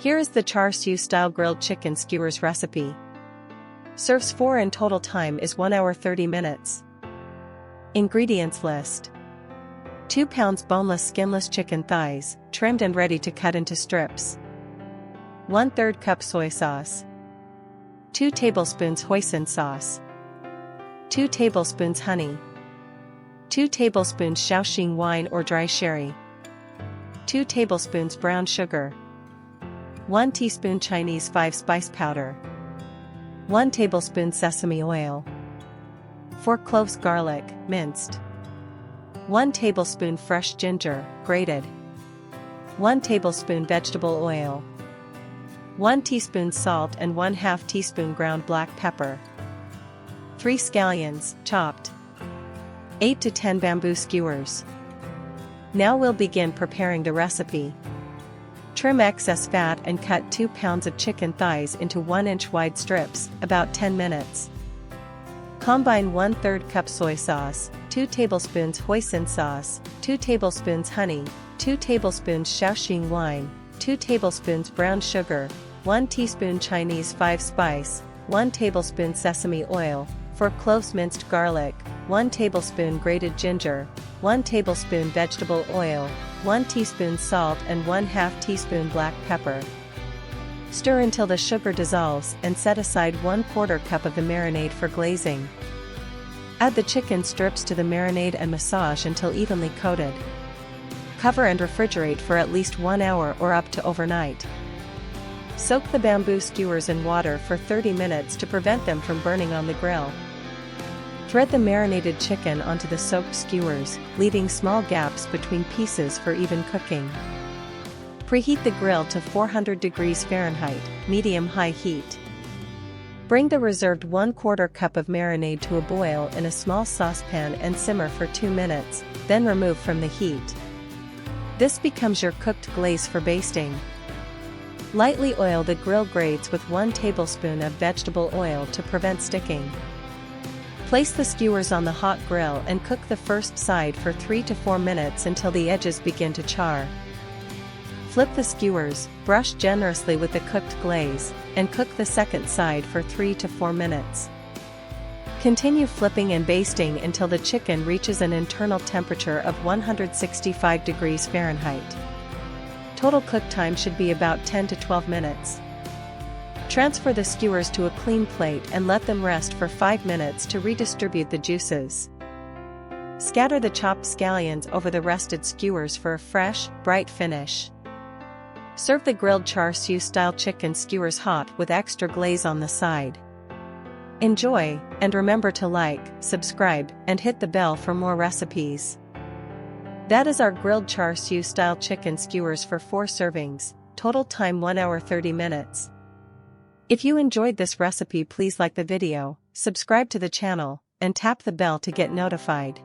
Here is the Char Siu style grilled chicken skewers recipe. Serves 4 in total. Time is 1 hour 30 minutes. Ingredients list: 2 pounds boneless skinless chicken thighs, trimmed and ready to cut into strips. 1/3 cup soy sauce. 2 tablespoons hoisin sauce. 2 tablespoons honey. 2 tablespoons Shaoxing wine or dry sherry. 2 tablespoons brown sugar. 1 teaspoon Chinese 5-spice powder. 1 tablespoon sesame oil. 4 cloves garlic, minced. 1 tablespoon fresh ginger, grated. 1 tablespoon vegetable oil. 1 teaspoon salt and 1/2 teaspoon ground black pepper. 3 scallions, chopped. 8 to 10 bamboo skewers. Now we'll begin preparing the recipe. Trim excess fat and cut 2 pounds of chicken thighs into 1-inch wide strips, about 10 minutes. Combine 1/3 cup soy sauce, 2 tablespoons hoisin sauce, 2 tablespoons honey, 2 tablespoons Shaoxing wine, 2 tablespoons brown sugar, 1 teaspoon Chinese 5-spice, 1 tablespoon sesame oil, 4 cloves minced garlic, 1 tablespoon grated ginger, 1 tablespoon vegetable oil, 1 teaspoon salt and 1/2 teaspoon black pepper. Stir until the sugar dissolves and set aside 1/4 cup of the marinade for glazing. Add the chicken strips to the marinade and massage until evenly coated. Cover and refrigerate for at least 1 hour or up to overnight. Soak the bamboo skewers in water for 30 minutes to prevent them from burning on the grill. Thread the marinated chicken onto the soaked skewers, leaving small gaps between pieces for even cooking. Preheat the grill to 400 degrees Fahrenheit, medium-high heat. Bring the reserved 1/4 cup of marinade to a boil in a small saucepan and simmer for 2 minutes, then remove from the heat. This becomes your cooked glaze for basting. Lightly oil the grill grates with 1 tablespoon of vegetable oil to prevent sticking. Place the skewers on the hot grill and cook the first side for 3 to 4 minutes until the edges begin to char. Flip the skewers, brush generously with the cooked glaze, and cook the second side for 3 to 4 minutes. Continue flipping and basting until the chicken reaches an internal temperature of 165 degrees Fahrenheit. Total cook time should be about 10 to 12 minutes. Transfer the skewers to a clean plate and let them rest for 5 minutes to redistribute the juices. Scatter the chopped scallions over the rested skewers for a fresh, bright finish. Serve the grilled Char Siu style chicken skewers hot with extra glaze on the side. Enjoy, and remember to like, subscribe, and hit the bell for more recipes. That is our grilled Char Siu style chicken skewers for 4 servings, total time 1 hour 30 minutes. If you enjoyed this recipe, please like the video, subscribe to the channel, and tap the bell to get notified.